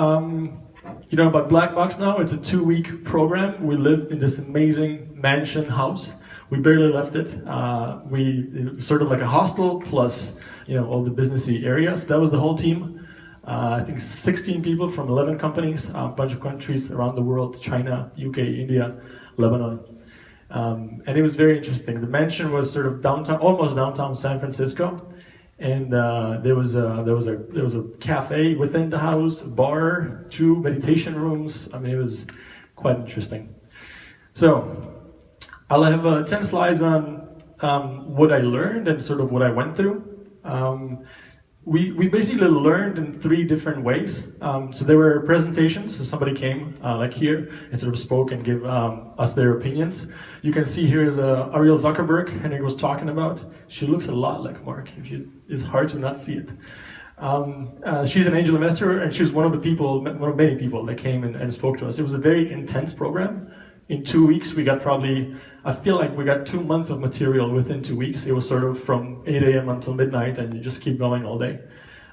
You know about Black Box now? It's a 2-week program. We live in this amazing mansion house. We barely left it. It was sort of like a hostel plus, you know, all the businessy areas. That was the whole team. I think 16 people from 11 companies, a bunch of countries around the world: China, UK, India, Lebanon. And it was very interesting. The mansion was sort of downtown, almost downtown San Francisco. And there was a cafe within the house, a bar, 2 meditation rooms. I mean, it was quite interesting. So I'll have 10 slides on what I learned and sort of what I went through. We basically learned in 3 different ways. So there were presentations, so somebody came like here and sort of spoke and gave us their opinions. You can see here is Ariel Zuckerberg, Henrik was talking about. She looks a lot like Mark. It's hard to not see it. She's an angel investor, and she's one of many people that came and spoke to us. It was a very intense program. In 2 weeks, we got I feel like we got 2 months of material within 2 weeks. It was sort of from 8 a.m. until midnight, and you just keep going all day.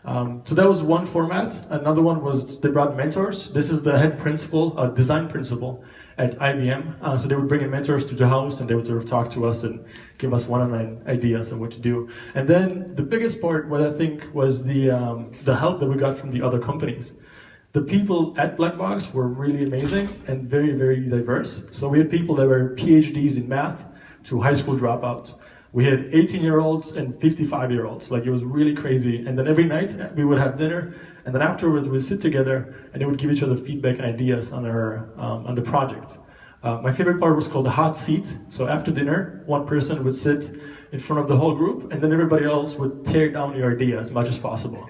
So that was one format. Another one was they brought mentors. This is the head principal, design principal at IBM. So they would bring in mentors to the house, and they would sort of talk to us and give us one-on-one ideas on what to do. And then the biggest part, what I think, was the help that we got from the other companies. The people at Blackbox were really amazing and very, very diverse. So we had people that were PhDs in math to high school dropouts. We had 18-year-olds and 55-year-olds. Like, it was really crazy. And then every night we would have dinner, and then afterwards we'd sit together and they would give each other feedback and ideas on the project. My favorite part was called the hot seat. So after dinner, one person would sit in front of the whole group, and then everybody else would tear down your idea as much as possible.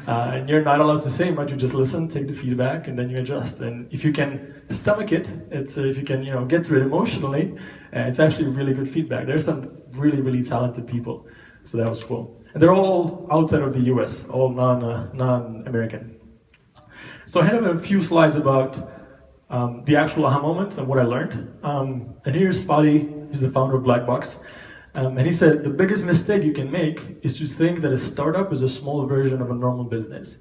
And you're not allowed to say much, you just listen, take the feedback, and then you adjust. And if you can stomach it, if you can get through it emotionally, it's actually really good feedback. There's some really, really talented people, so that was cool. And they're all outside of the US, all non-American. So I have a few slides about the actual aha moments and what I learned. And here's Spotty, he's the founder of Blackbox. And he said, the biggest mistake you can make is to think that a startup is a small version of a normal business.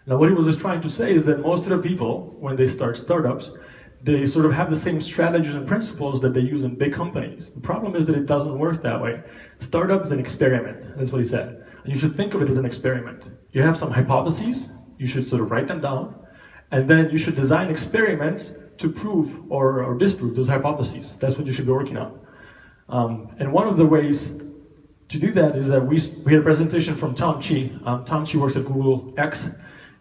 Now, what he was just trying to say is that most of the people, when they start startups, they sort of have the same strategies and principles that they use in big companies. The problem is that it doesn't work that way. Startup is an experiment, that's what he said. And you should think of it as an experiment. You have some hypotheses, you should sort of write them down, and then you should design experiments to prove or disprove those hypotheses. That's what you should be working on. And one of the ways to do that is that we had a presentation from Tom Chi. Tom Chi works at Google X,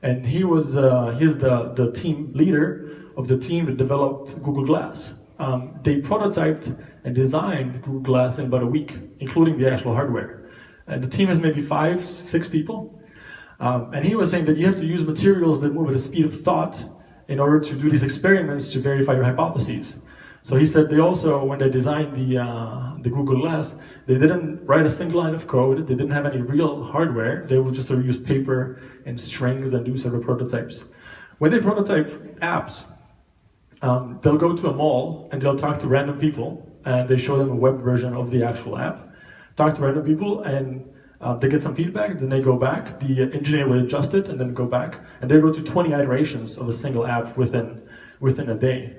and he's the team leader of the team that developed Google Glass. They prototyped and designed Google Glass in about a week, including the actual hardware. And the team has maybe 5-6 people. And he was saying that you have to use materials that move at the speed of thought in order to do these experiments to verify your hypotheses. So he said they also, when they designed the Google Glass, they didn't write a single line of code, they didn't have any real hardware, they would just sort of use paper and strings and do sort of prototypes. When they prototype apps, they'll go to a mall and they'll talk to random people, and they show them a web version of the actual app, talk to random people, and they get some feedback, then they go back, the engineer will adjust it and then go back, and they go to 20 iterations of a single app within a day.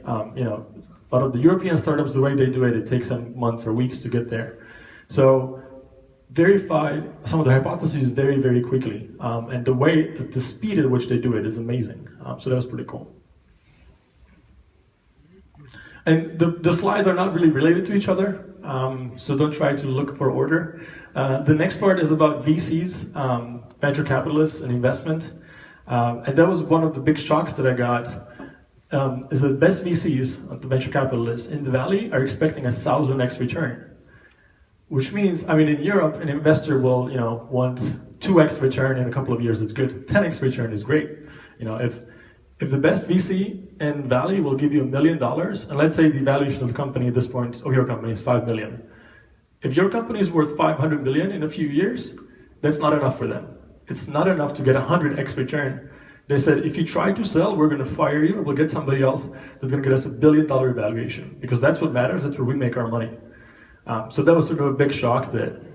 A lot of the European startups, the way they do it, it takes them months or weeks to get there. So verify some of the hypotheses very, very quickly. And the speed at which they do it is amazing. So that was pretty cool. And the slides are not really related to each other, so don't try to look for order. The next part is about VCs, venture capitalists and investment. And that was one of the big shocks that I got. Is that best VCs, the venture capitalists in the Valley, are expecting 1,000x return. Which means, in Europe, an investor will, want 2x return in a couple of years, it's good. 10x return is great. If the best VC in Valley will give you $1 million, and let's say the valuation of the company at this point, of your company, is $5 million. If your company is worth $500 million in a few years, that's not enough for them. It's not enough to get 100x return. They said, if you try to sell, we're going to fire you, or we'll get somebody else that's going to get us $1 billion valuation, because that's what matters, that's where we make our money. So that was sort of a big shock that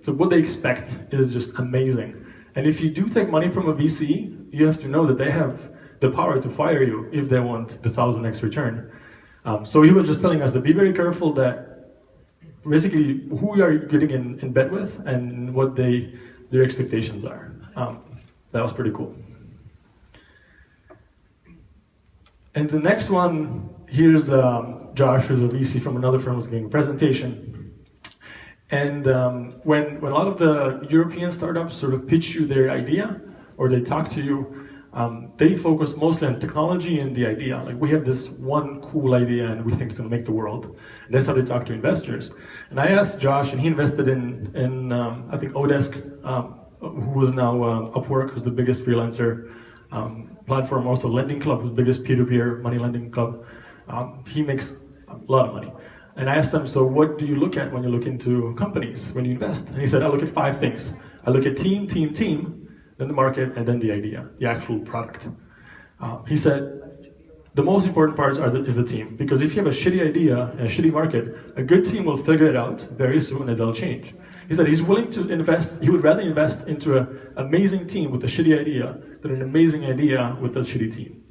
what they expect is just amazing. And if you do take money from a VC, you have to know that they have the power to fire you if they want the 1000x return. So he was just telling us to be very careful that basically who you are getting in bed with and what their expectations are. That was pretty cool. And the next one, here's Josh, who's a VC from another firm, who's giving a presentation. And when a lot of the European startups sort of pitch you their idea, or they talk to you, they focus mostly on technology and the idea. Like, we have this one cool idea and we think it's going to make the world. And that's how they talk to investors. And I asked Josh, and he invested in I think Odesk, who was now Upwork, who's the biggest freelancer platform, also Lending Club, who's the biggest peer-to-peer money lending club. He makes a lot of money. And I asked him, so what do you look at when you look into companies, when you invest? And he said, I look at 5 things. I look at team, then the market, and then the idea, the actual product. He said, the most important parts is the team, because if you have a shitty idea and a shitty market, a good team will figure it out very soon and they'll change. He said he's willing to invest, he would rather invest into an amazing team with a shitty idea than an amazing idea with a shitty team.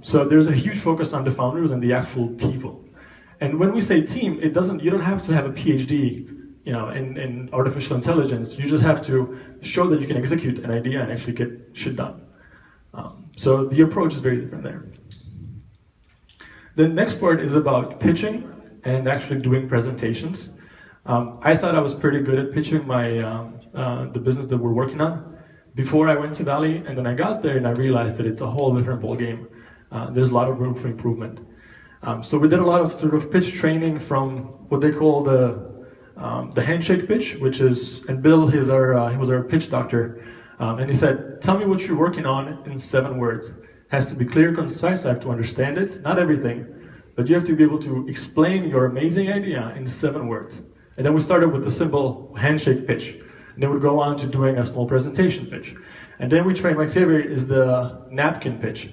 So there's a huge focus on the founders and the actual people. And when we say team, you don't have to have a PhD, in artificial intelligence. You just have to show that you can execute an idea and actually get shit done. So the approach is very different there. The next part is about pitching and actually doing presentations. I thought I was pretty good at pitching the business that we're working on before I went to Valley, and then I got there and I realized that it's a whole different ballgame. There's a lot of room for improvement. So we did a lot of sort of pitch training from what they call the handshake pitch, which is, and Bill, he was our pitch doctor, and he said, tell me what you're working on in 7 words. It has to be clear, concise, I have to understand it, not everything, but you have to be able to explain your amazing idea in 7 words. And then we started with the simple handshake pitch, and then we go on to doing a small presentation pitch. And then we train, my favorite is the napkin pitch.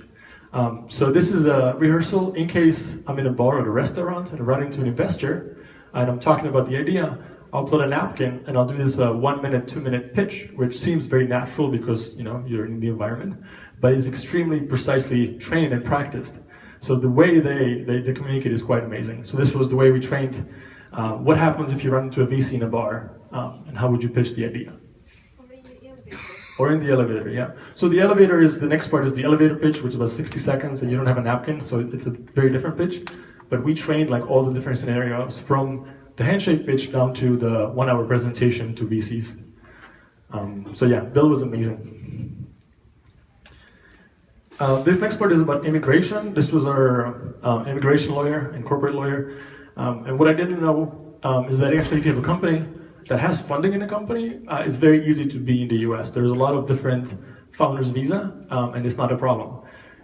So this is a rehearsal in case I'm in a bar or a restaurant and I'm running to an investor and I'm talking about the idea. I'll put a napkin and I'll do this 1 minute, 2 minute pitch, which seems very natural because you're in the environment, but it's extremely precisely trained and practiced. So the way they communicate is quite amazing. So this was the way we trained. What happens if you run into a VC in a bar, and how would you pitch the idea? Or in the elevator, yeah. So the elevator the next part is the elevator pitch, which is about 60 seconds, and you don't have a napkin, so it's a very different pitch. But we trained like all the different scenarios, from the handshake pitch down to the 1-hour presentation to VCs. So yeah, Bill was amazing. This next part is about immigration. This was our immigration lawyer and corporate lawyer. And what I didn't know is that actually if you have a company that has funding in a company, it's very easy to be in the US. There's a lot of different founders visa, and it's not a problem.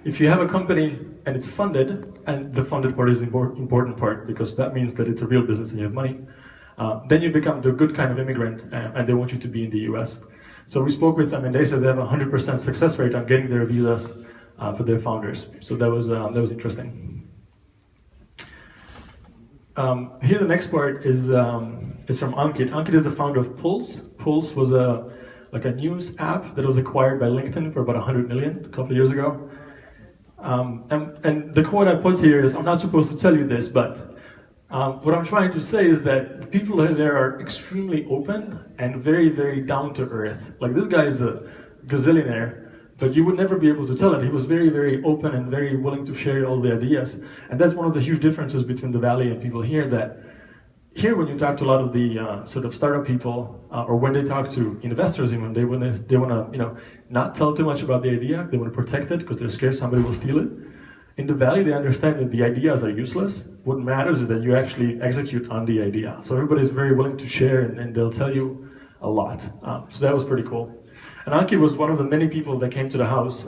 If you have a company and it's funded, and the funded part is the important part, because that means that it's a real business and you have money, then you become the good kind of immigrant, and they want you to be in the US. So we spoke with them, and they said they have a 100% success rate on getting their visas for their founders. So that was interesting. Here the next part is from Ankit. Ankit is the founder of Pulse. Pulse was a news app that was acquired by LinkedIn for about 100 million a couple of years ago. And the quote I put here is, I'm not supposed to tell you this, but what I'm trying to say is that the people there are extremely open and very, very down to earth. Like, this guy is a gazillionaire, but you would never be able to tell it. He was very, very open and very willing to share all the ideas. And that's one of the huge differences between the Valley and people here, that here when you talk to a lot of the sort of startup people, or when they talk to investors, even they want to not tell too much about the idea. They want to protect it because they're scared somebody will steal it. In the Valley, they understand that the ideas are useless. What matters is that you actually execute on the idea. So everybody's very willing to share, and they'll tell you a lot. So that was pretty cool. And Anki was one of the many people that came to the house,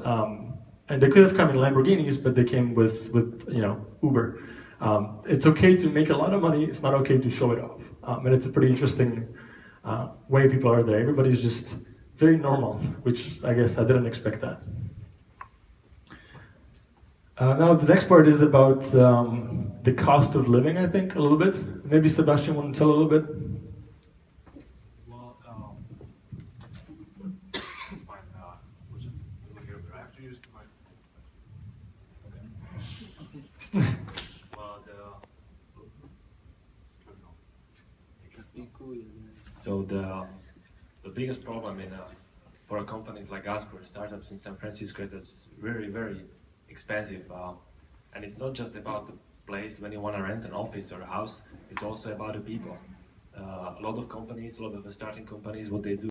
and they could have come in Lamborghinis, but they came with Uber. It's okay to make a lot of money. It's not okay to show it off. And it's a pretty interesting way people are there. Everybody's just very normal, which I guess I didn't expect that. Now the next part is about the cost of living, I think, a little bit. Maybe Sebastian want to tell a little bit? Well, it's fine. We'll just look use the So the biggest problem for companies like us, for startups in San Francisco, is that's very expensive, and it's not just about the place when you want to rent an office or a house. It's also about the people. A lot of companies, a lot of the starting companies, what they do